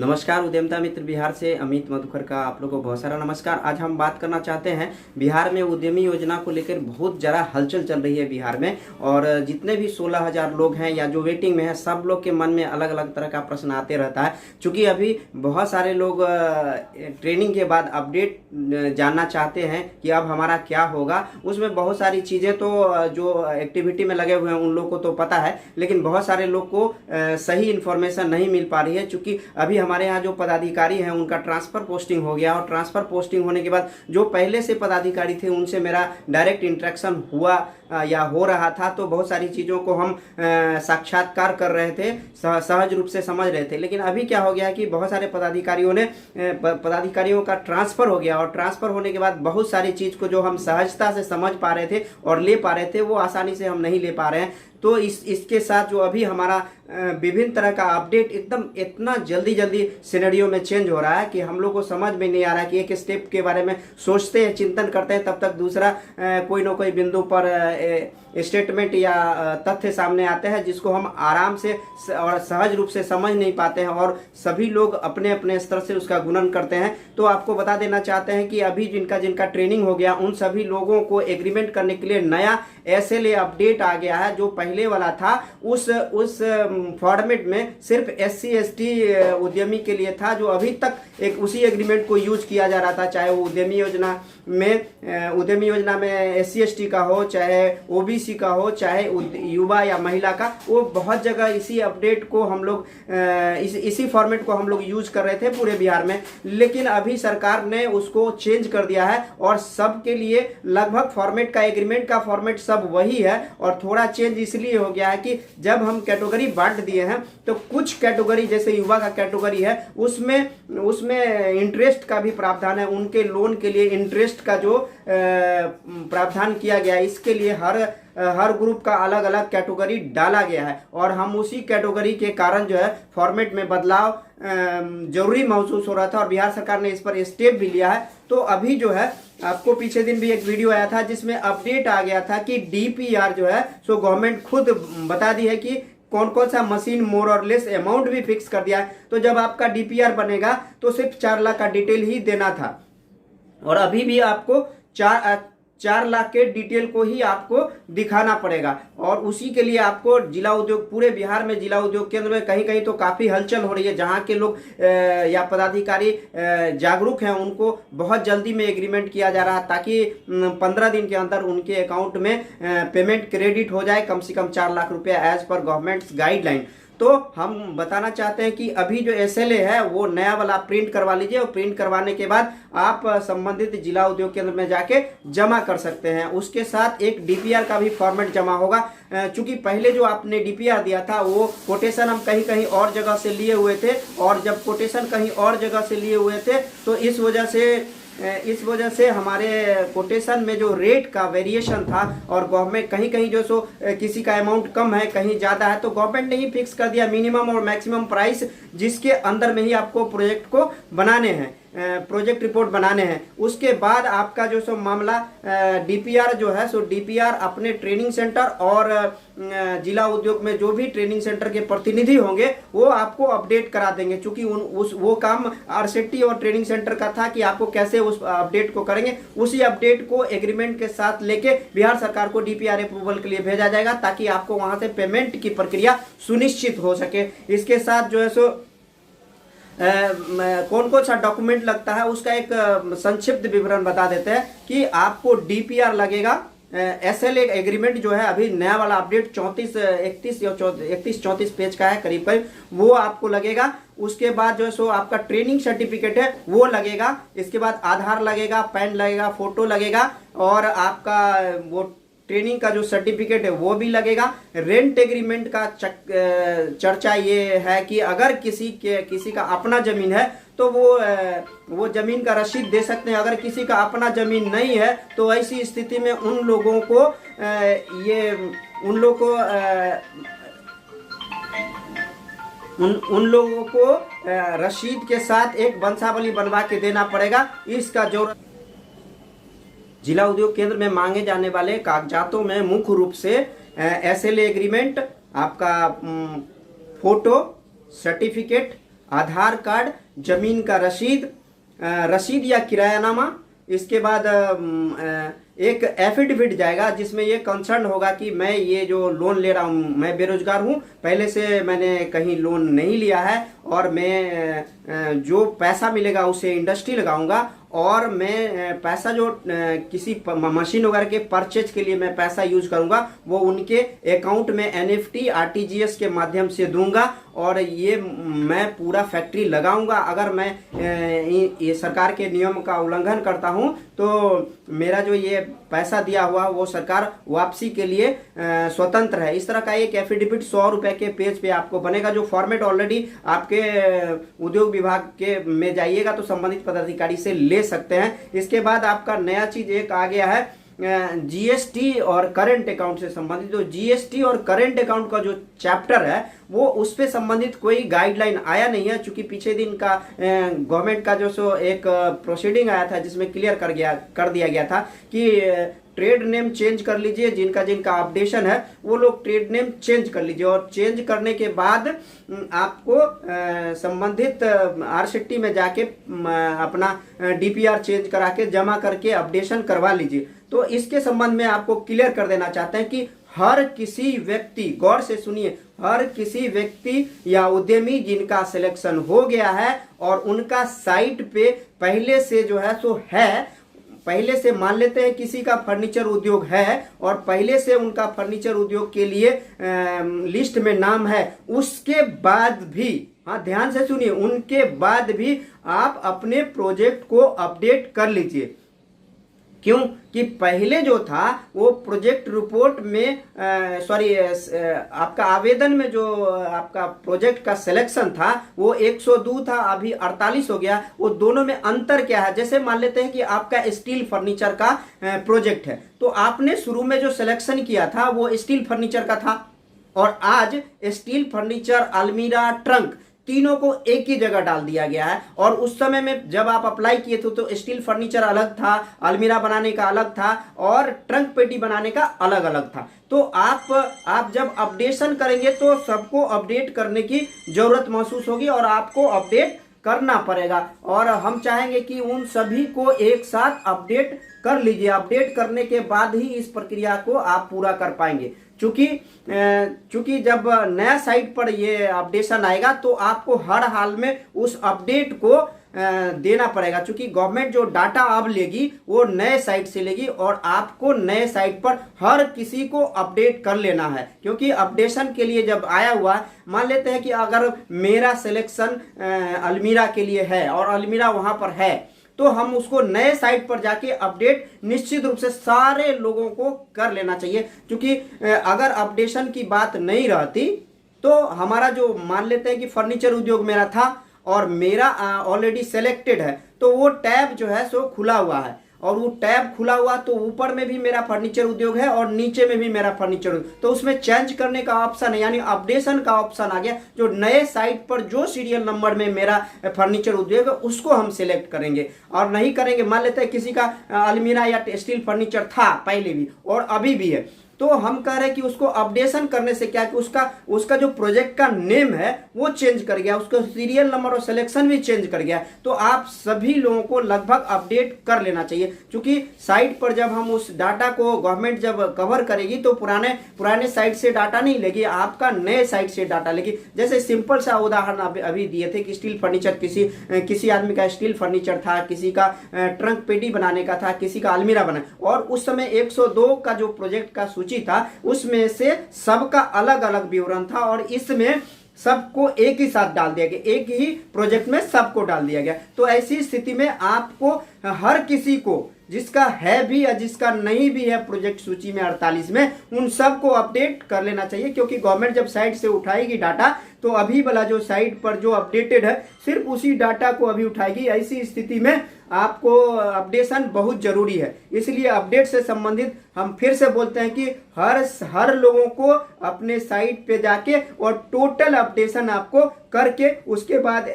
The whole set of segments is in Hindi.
नमस्कार, उद्यमिता मित्र बिहार से अमित मधुकर का आप लोगों को बहुत सारा नमस्कार। आज हम बात करना चाहते हैं बिहार में उद्यमी योजना को लेकर बहुत ज़्यादा हलचल चल रही है बिहार में। और जितने भी 16,000 लोग हैं या जो वेटिंग में है, सब लोग के मन में अलग अलग तरह का प्रश्न आते रहता है। चूँकि अभी बहुत सारे लोग ट्रेनिंग के बाद अपडेट जानना चाहते हैं कि अब हमारा क्या होगा। उसमें बहुत सारी चीज़ें तो जो एक्टिविटी में लगे हुए हैं उन लोग को तो पता है, लेकिन बहुत सारे लोग को सही इन्फॉर्मेशन नहीं मिल पा रही है। चूँकि अभी हमारे यहाँ जो पदाधिकारी हैं उनका ट्रांसफ़र पोस्टिंग हो गया, और ट्रांसफ़र पोस्टिंग होने के बाद जो पहले से पदाधिकारी थे उनसे मेरा डायरेक्ट इंटरेक्शन हुआ या हो रहा था, तो बहुत सारी चीज़ों को हम साक्षात्कार कर रहे थे, सहज रूप से समझ रहे थे। लेकिन अभी क्या हो गया कि बहुत सारे पदाधिकारियों का ट्रांसफ़र हो गया, और ट्रांसफ़र होने के बाद बहुत सारी चीज़ को जो हम सहजता से समझ पा रहे थे और ले पा रहे थे, वो आसानी से हम नहीं ले पा रहे हैं। तो इसके साथ जो अभी हमारा विभिन्न तरह का अपडेट एकदम इतना जल्दी सिनेरियो में चेंज हो रहा है कि हम लोग को समझ में नहीं आ रहा है कि एक स्टेप के बारे में सोचते हैं, चिंतन करते हैं, तब तक दूसरा कोई ना कोई बिंदु पर स्टेटमेंट या तथ्य सामने आते हैं, जिसको हम आराम से और सहज रूप से समझ नहीं पाते हैं, और सभी लोग अपने अपने स्तर से उसका गुणन करते हैं। तो आपको बता देना चाहते हैं कि अभी जिनका ट्रेनिंग हो गया उन सभी लोगों को एग्रीमेंट करने के लिए नया SLA अपडेट आ गया है। जो पहले वाला था उस फॉर्मेट में सिर्फ SC ST उद्यमी के लिए था, जो अभी तक एक उसी एग्रीमेंट को यूज किया जा रहा था, चाहे वो उद्यमी योजना में SC ST का हो, चाहे OBC का हो, चाहे युवा या महिला का। वो बहुत जगह इसी अपडेट को हम लोग इसी फॉर्मेट को हम लोग यूज कर रहे थे पूरे बिहार में। लेकिन अभी सरकार ने उसको चेंज कर दिया है, और सबके लिए लगभग फॉर्मेट का, एग्रीमेंट का फॉर्मेट सब वही है। और थोड़ा चेंज इसलिए हो गया है कि जब हम कैटेगरी बांट दिए हैं, तो कुछ कैटेगरी जैसे युवा का कैटेगरी है, उसमें इंटरेस्ट का भी प्रावधान है। उनके लोन के लिए इंटरेस्ट का जो प्रावधान किया गया है, इसके लिए हर ग्रुप का अलग अलग कैटेगरी डाला गया है। और हम उसी कैटेगरी के कारण जो है फॉर्मेट में बदलाव जरूरी महसूस हो रहा था, और बिहार सरकार ने इस पर स्टेप भी लिया है। तो अभी जो है, आपको पीछे दिन भी एक वीडियो आया था जिसमें अपडेट आ गया था कि DPR जो है सो गवर्नमेंट खुद बता दी है कि कौन कौन सा मशीन मोर और लेस अमाउंट भी फिक्स कर दिया है। तो जब आपका DPR बनेगा तो सिर्फ 4 लाख का डिटेल ही देना था, और अभी भी आपको 4 लाख के डिटेल को ही आपको दिखाना पड़ेगा। और उसी के लिए आपको जिला उद्योग, पूरे बिहार में जिला उद्योग केंद्र में कहीं कहीं तो काफ़ी हलचल हो रही है, जहां के लोग या पदाधिकारी जागरूक हैं, उनको बहुत जल्दी में एग्रीमेंट किया जा रहा है, ताकि 15 दिन के अंदर उनके अकाउंट में पेमेंट क्रेडिट हो जाए, कम से कम 4 लाख रुपया एज पर गवर्नमेंट गाइडलाइन। तो हम बताना चाहते हैं कि अभी जो SLA है वो नया वाला प्रिंट करवा लीजिए, और प्रिंट करवाने के बाद आप संबंधित जिला उद्योग केंद्र में जाके जमा कर सकते हैं। उसके साथ एक DPR का भी फॉर्मेट जमा होगा। चूंकि पहले जो आपने DPR दिया था वो कोटेशन हम कहीं और जगह से लिए हुए थे, और जब कोटेशन कहीं और जगह से लिए हुए थे तो इस वजह से हमारे कोटेशन में जो रेट का वेरिएशन था, और गवर्नमेंट कहीं जो सो किसी का अमाउंट कम है, कहीं ज़्यादा है, तो गवर्नमेंट ने ही फिक्स कर दिया मिनिमम और मैक्सिमम प्राइस, जिसके अंदर में ही आपको प्रोजेक्ट को बनाने हैं, प्रोजेक्ट रिपोर्ट बनाने हैं। उसके बाद आपका जो सो मामला DPR जो है सो DPR अपने ट्रेनिंग सेंटर और जिला उद्योग में जो भी ट्रेनिंग सेंटर के प्रतिनिधि होंगे वो आपको अपडेट करा देंगे। चूंकि वो काम RCT और ट्रेनिंग सेंटर का था कि आपको कैसे उस अपडेट को करेंगे। उसी अपडेट को एग्रीमेंट के साथ लेके बिहार सरकार को DPR अप्रूवल के लिए भेजा जाएगा, ताकि आपको वहां से पेमेंट की प्रक्रिया सुनिश्चित हो सके। इसके साथ जो है सो कौन कौन सा डॉक्यूमेंट लगता है उसका एक संक्षिप्त विवरण बता देते हैं कि आपको DPR लगेगा। SLA एग्रीमेंट जो है अभी नया वाला अपडेट 31-34 पेज का है करीब, वो आपको लगेगा। उसके बाद जो है सो आपका ट्रेनिंग सर्टिफिकेट है वो लगेगा। इसके बाद आधार लगेगा, पैन लगेगा, फोटो लगेगा, और आपका वो ट्रेनिंग का जो सर्टिफिकेट है वो भी लगेगा। रेंट एग्रीमेंट का चर्चा ये है कि अगर किसी का अपना जमीन है तो वो जमीन का रसीद दे सकते हैं। अगर किसी का अपना जमीन नहीं है तो ऐसी स्थिति में उन लोगों को रसीद के साथ एक वंशावली बनवा के देना पड़ेगा। इसका जो जिला उद्योग केंद्र में मांगे जाने वाले कागजातों में मुख्य रूप से SLA एग्रीमेंट, आपका फोटो, सर्टिफिकेट, आधार कार्ड, जमीन का रसीद या किरायानामा, इसके बाद एक एफिडेविट जाएगा जिसमें ये कंसर्न होगा कि मैं ये जो लोन ले रहा हूँ, मैं बेरोजगार हूँ, पहले से मैंने कहीं लोन नहीं लिया है और मैं जो पैसा मिलेगा उसे इंडस्ट्री लगाऊंगा और मैं पैसा जो किसी मशीन वगैरह के परचेज के लिए मैं पैसा यूज करूंगा वो उनके अकाउंट में एनएफटी आरटीजीएस के माध्यम से दूंगा और ये मैं पूरा फैक्ट्री लगाऊंगा। अगर मैं ये सरकार के नियम का उल्लंघन करता हूं तो मेरा जो ये पैसा दिया हुआ वो सरकार वापसी के लिए स्वतंत्र है। इस तरह का एक एफिडेविट 100 रुपए के पेज पे आपको बनेगा, जो फॉर्मेट ऑलरेडी आपके उद्योग विभाग के में जाइएगा तो संबंधित पदाधिकारी से ले सकते हैं। इसके बाद आपका नया चीज एक आ गया है जीएसटी और करंट अकाउंट से संबंधित। जो जीएसटी और करंट अकाउंट का जो चैप्टर है वो उस पे संबंधित कोई गाइडलाइन आया नहीं है, चूंकि पीछे दिन का गवर्नमेंट का जो सो एक प्रोसीडिंग आया था जिसमें क्लियर कर दिया गया था कि ट्रेड नेम चेंज कर लीजिए, जिनका अपडेशन है वो लोग ट्रेड नेम चेंज कर लीजिए और चेंज करने के बाद आपको संबंधित आरसीटी में जाके अपना डीपीआर चेंज करा के जमा करके अपडेशन करवा लीजिए। तो इसके संबंध में आपको क्लियर कर देना चाहते हैं कि हर किसी व्यक्ति, गौर से सुनिए, हर किसी व्यक्ति या उद्यमी जिनका सिलेक्शन हो गया है और उनका साइट पे पहले से जो है सो है, पहले से मान लेते हैं किसी का फर्नीचर उद्योग है और पहले से उनका फर्नीचर उद्योग के लिए लिस्ट में नाम है, उसके बाद भी, हाँ ध्यान से सुनिए, उनके बाद भी आप अपने प्रोजेक्ट को अपडेट कर लीजिए। क्यों कि पहले जो था वो प्रोजेक्ट रिपोर्ट में आपका आवेदन में जो आपका प्रोजेक्ट का सिलेक्शन था वो 102 था, अभी 48 हो गया। वो दोनों में अंतर क्या है? जैसे मान लेते हैं कि आपका स्टील फर्नीचर का प्रोजेक्ट है तो आपने शुरू में जो सिलेक्शन किया था वो स्टील फर्नीचर का था और आज स्टील फर्नीचर, अलमीरा, ट्रंक तीनों को एक ही जगह डाल दिया गया है। और उस समय में जब आप अप्लाई किए थे तो स्टील फर्नीचर अलग था, अलमीरा बनाने का अलग था और ट्रंक पेटी बनाने का अलग अलग था। तो आप जब अपडेशन करेंगे तो सबको अपडेट करने की जरूरत महसूस होगी और आपको अपडेट करना पड़ेगा और हम चाहेंगे कि उन सभी को एक साथ अपडेट कर लीजिए। अपडेट करने के बाद ही इस प्रक्रिया को आप पूरा कर पाएंगे, चूंकि जब नया साइट पर ये अपडेशन आएगा तो आपको हर हाल में उस अपडेट को देना पड़ेगा, क्योंकि गवर्नमेंट जो डाटा अब लेगी वो नए साइट से लेगी और आपको नए साइट पर हर किसी को अपडेट कर लेना है। क्योंकि अपडेशन के लिए जब आया हुआ, मान लेते हैं कि अगर मेरा सिलेक्शन अलमीरा के लिए है और अलमीरा वहां पर है तो हम उसको नए साइट पर जाके अपडेट निश्चित रूप से सारे लोगों को कर लेना चाहिए। क्योंकि अगर अपडेशन की बात नहीं रहती तो हमारा जो, मान लेते हैं कि फर्नीचर उद्योग मेरा था और मेरा ऑलरेडी सिलेक्टेड है तो वो टैब जो है सो खुला हुआ है और वो टैब खुला हुआ तो ऊपर में भी मेरा फर्नीचर उद्योग है और नीचे में भी मेरा फर्नीचर उद्योग, तो उसमें चेंज करने का ऑप्शन है, यानी अपडेशन का ऑप्शन आ गया। जो नए साइट पर जो सीरियल नंबर में मेरा फर्नीचर उद्योग है उसको हम सिलेक्ट करेंगे और नहीं करेंगे, मान लेते हैं किसी का अलमीरा या स्टील फर्नीचर था पहले भी और अभी भी है, तो हम कह रहे हैं कि उसको अपडेशन करने से क्या कि उसका जो प्रोजेक्ट का नेम है वो चेंज कर गया, उसका सीरियल नंबर और सिलेक्शन भी चेंज कर गया। तो आप सभी लोगों को लगभग अपडेट कर लेना चाहिए, क्योंकि साइट पर जब हम उस डाटा को गवर्नमेंट जब कवर करेगी तो पुराने साइट से डाटा नहीं लेगी, आपका नए साइट से डाटा लेगी। जैसे सिंपल सा उदाहरण अभी दिए थे कि स्टील फर्नीचर, किसी आदमी का स्टील फर्नीचर था, किसी का ट्रंक पेटी बनाने का था, किसी का अलमीरा बना, और उस समय 102 का जो प्रोजेक्ट का था उसमें से सबका अलग अलग विवरण था और इसमें सबको एक ही साथ डाल दिया गया, एक ही प्रोजेक्ट में सबको डाल दिया गया। तो ऐसी स्थिति में आपको हर किसी को, जिसका है भी या जिसका नहीं भी है प्रोजेक्ट सूची में 48 में, उन सबको अपडेट कर लेना चाहिए। क्योंकि गवर्नमेंट जब साइट से उठाएगी डाटा तो अभी वाला जो साइट पर जो अपडेटेड है सिर्फ उसी डाटा को अभी उठाएगी। ऐसी स्थिति में आपको अपडेशन बहुत जरूरी है। इसलिए अपडेट से संबंधित हम फिर से बोलते हैं कि हर लोगों को अपने साइट पे जाके और टोटल अपडेशन आपको करके उसके बाद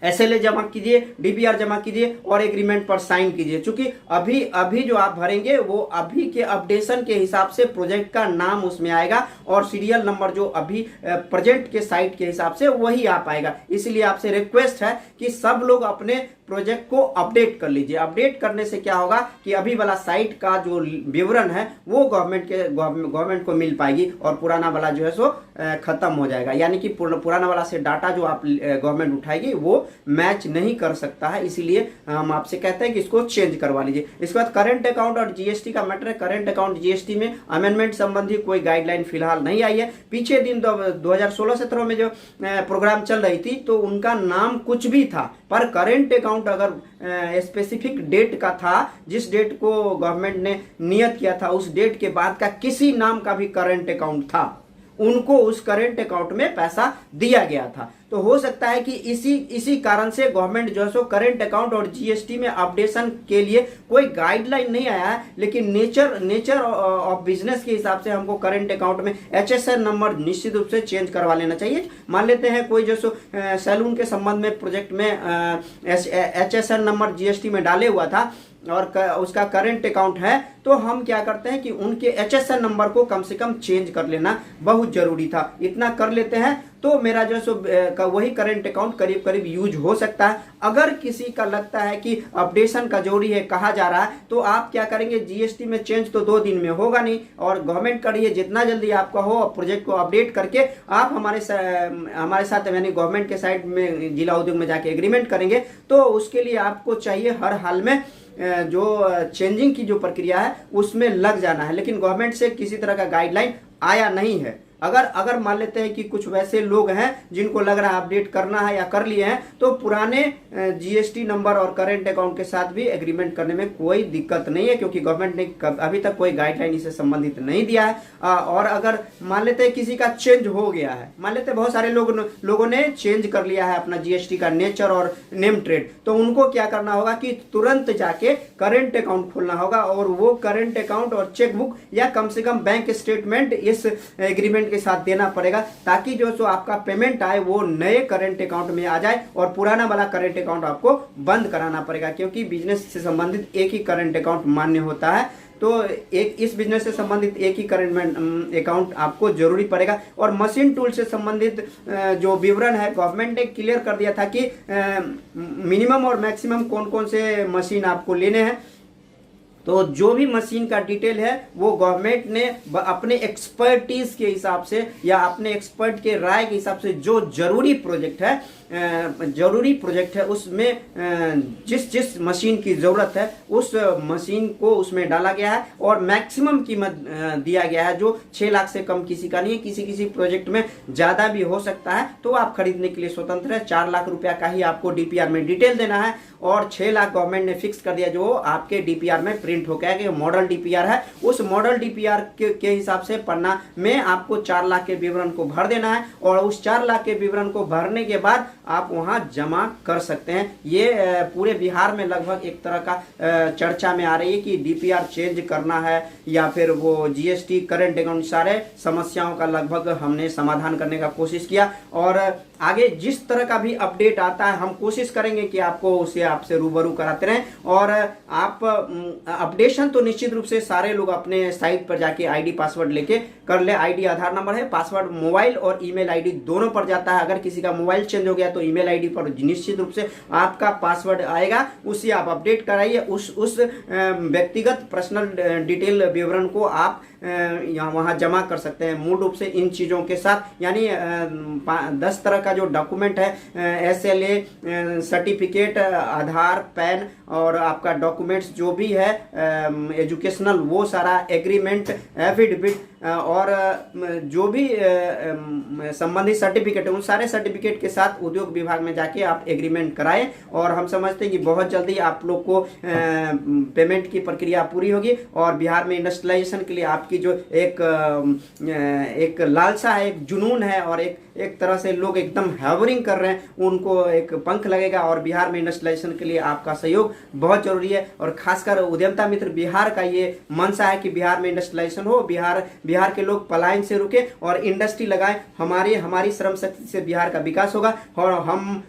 एसएलए जमा कीजिए, डीपीआर जमा कीजिए और एग्रीमेंट पर साइन कीजिए। चूंकि अभी अभी जो आप भरेंगे वो अभी के अपडेशन के हिसाब से प्रोजेक्ट का नाम उसमें आएगा और सीरियल नंबर जो अभी प्रेजेंट के साइट के हिसाब से वही आ पाएगा। इसलिए आपसे रिक्वेस्ट है कि सब लोग अपने प्रोजेक्ट को अपडेट कर लीजिए। अपडेट करने से क्या होगा कि अभी वाला साइट का जो विवरण है वो गवर्नमेंट को मिल पाएगी और पुराना वाला जो है सो खत्म हो जाएगा। यानी कि पुराना वाला से डाटा जो आप गवर्नमेंट उठाएगी वो मैच नहीं कर सकता है। इसीलिए हम आपसे कहते हैं कि इसको चेंज करवा लीजिए। इसके बाद करंट अकाउंट और जीएसटी का मैटर है। करंट अकाउंट जीएसटी में अमेंडमेंट संबंधी कोई गाइडलाइन फिलहाल नहीं आई है। पीछे दिन 2016-17 में जो प्रोग्राम चल रही थी तो उनका नाम कुछ भी था, पर करंट अकाउंट अगर स्पेसिफिक डेट का था, जिस डेट को गवर्नमेंट ने नियत किया था उस डेट के बाद का किसी नाम का भी करंट अकाउंट था, उनको उस करंट अकाउंट में पैसा दिया गया था। तो हो सकता है कि इसी कारण से गवर्नमेंट जो है सो करंट अकाउंट और जीएसटी में अपडेशन के लिए कोई गाइडलाइन नहीं आया है, लेकिन नेचर ऑफ बिजनेस के हिसाब से हमको करंट अकाउंट में एचएसएन नंबर निश्चित रूप से चेंज करवा लेना चाहिए। मान लेते हैं कोई जो सो सैलून के संबंध में प्रोजेक्ट में एचएसएन नंबर जीएसटी में डाले हुआ था और उसका करंट अकाउंट है, तो हम क्या करते हैं कि उनके एचएसएन नंबर को कम से कम चेंज कर लेना बहुत जरूरी था। इतना कर लेते हैं तो मेरा जो है सो वही करंट अकाउंट करीब करीब यूज हो सकता है। अगर किसी का लगता है कि अपडेशन का जरूरी है, कहा जा रहा है, तो आप क्या करेंगे, जीएसटी में चेंज तो 2 दिन में होगा नहीं और गवर्नमेंट करिए जितना जल्दी आपका हो, प्रोजेक्ट को अपडेट करके आप हमारे साथ यानी गवर्नमेंट के साइड में जिला उद्योग में जाके एग्रीमेंट करेंगे। तो उसके लिए आपको चाहिए हर हाल में जो चेंजिंग की जो प्रक्रिया है उसमें लग जाना है। लेकिन गवर्नमेंट से किसी तरह का गाइडलाइन आया नहीं है। अगर मान लेते हैं कि कुछ वैसे लोग हैं जिनको लग रहा है अपडेट करना है या कर लिए हैं, तो पुराने जीएसटी नंबर और करंट अकाउंट के साथ भी एग्रीमेंट करने में कोई दिक्कत नहीं है, क्योंकि गवर्नमेंट ने अभी तक कोई गाइडलाइन इससे संबंधित नहीं दिया है। और अगर मान लेते हैं किसी का चेंज हो गया है, मान लेते हैं बहुत सारे लोगों ने चेंज कर लिया है अपना जीएसटी का नेचर और नेम ट्रेड, तो उनको क्या करना होगा कि तुरंत जाके करंट अकाउंट खोलना होगा और वो करंट अकाउंट और चेकबुक या कम से कम बैंक स्टेटमेंट इस एग्रीमेंट के साथ देना पड़ेगा, ताकि जो सो आपका पेमेंट आए वो नए करंट अकाउंट में आ जाए और पुराना वाला करंट अकाउंट आपको बंद कराना पड़ेगा, क्योंकि बिजनेस से संबंधित एक ही करंट अकाउंट मान्य होता है। तो इस बिजनेस से संबंधित एक ही करंट अकाउंट आपको जरूरी पड़ेगा। और मशीन टूल से संबंधित जो विवरण है गवर्नमेंट ने क्लियर कर दिया था कि मिनिमम और मैक्सिमम कौन कौन से मशीन आपको लेने हैं। तो जो भी मशीन का डिटेल है वो गवर्नमेंट ने अपने एक्सपर्टीज के हिसाब से या अपने एक्सपर्ट के राय के हिसाब से जो जरूरी प्रोजेक्ट है उसमें जिस मशीन की जरूरत है उस मशीन को उसमें डाला गया है और मैक्सिमम कीमत दिया गया है, जो 6 लाख से कम किसी का नहीं है। किसी प्रोजेक्ट में ज्यादा भी हो सकता है, तो आप खरीदने के लिए स्वतंत्र है। 4 लाख रुपया का ही आपको डीपीआर में डिटेल देना है और 6 लाख गवर्नमेंट ने फिक्स कर दिया जो आपके डीपीआर में प्रिंट होकर आएगा। मॉडल डीपीआर है, उस मॉडल डीपीआर के हिसाब से पन्ना में आपको 4 लाख के विवरण को भर देना है और उस 4 लाख के विवरण को भरने के बाद आप वहां जमा कर सकते हैं। ये पूरे बिहार में लगभग एक तरह का चर्चा में आ रही है कि डीपीआर चेंज करना है या फिर वो जीएसटी करंट अकाउंट, सारे समस्याओं का लगभग हमने समाधान करने का कोशिश किया। और आगे जिस तरह का भी अपडेट आता है हम कोशिश करेंगे कि आपको उसे आपसे रूबरू कराते रहें। और आप अपडेशन तो निश्चित रूप से सारे लोग अपने साइट पर जाके आईडी पासवर्ड लेके कर ले। आईडी आधार नंबर है, पासवर्ड मोबाइल और ईमेल आईडी दोनों पर जाता है। अगर किसी का मोबाइल चेंज हो गया तो ईमेल आईडी पर निश्चित रूप से आपका पासवर्ड आएगा, उसे आप अपडेट कराइए। उस व्यक्तिगत पर्सनल डिटेल विवरण को आप यहाँ वहाँ जमा कर सकते हैं। मूल रूप से इन चीज़ों के साथ यानी 10 तरह का जो डॉक्यूमेंट है, एसएलए सर्टिफिकेट, आधार, पैन और आपका डॉक्यूमेंट्स जो भी है एजुकेशनल, वो सारा एग्रीमेंट, एफिडेविट और जो भी संबंधित सर्टिफिकेट है उन सारे सर्टिफिकेट के साथ उद्योग विभाग में जाके आप एग्रीमेंट कराएं। और हम समझते हैं कि बहुत जल्दी आप लोग को पेमेंट की प्रक्रिया पूरी होगी और बिहार में इंडस्ट्रियलाइजेशन के लिए आपकी जो एक लालसा है, एक जुनून है और एक तरह से लोग एकदम हैवरिंग कर रहे हैं, उनको एक पंख लगेगा। और बिहार में इंडस्ट्रियलाइजेशन के लिए आपका सहयोग बहुत जरूरी है। और खासकर उद्यमता मित्र बिहार का ये मंशा है कि बिहार में इंडस्ट्रियलाइजेशन हो, बिहार के लोग पलायन से रुके और इंडस्ट्री लगाएं। हमारी श्रम शक्ति से बिहार का विकास होगा और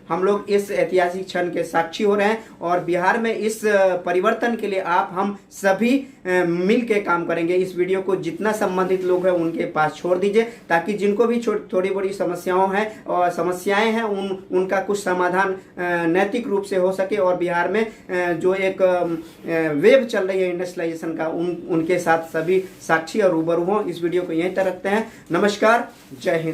हम लोग इस ऐतिहासिक क्षण के साक्षी हो रहे हैं। और बिहार में इस परिवर्तन के लिए हम सभी मिल के काम करेंगे। इस वीडियो को जितना संबंधित लोग हैं उनके पास छोड़ दीजिए, ताकि जिनको भी थोड़ी बड़ी समस्याएं हैं उनका कुछ समाधान नैतिक रूप से हो सके। और बिहार में जो एक वेव चल रही है इंडस्ट्रियलाइजेशन का, उनके साथ सभी साक्षी और रूबरू हों। इस वीडियो को यहीं तक रखते हैं। नमस्कार, जय हिंद।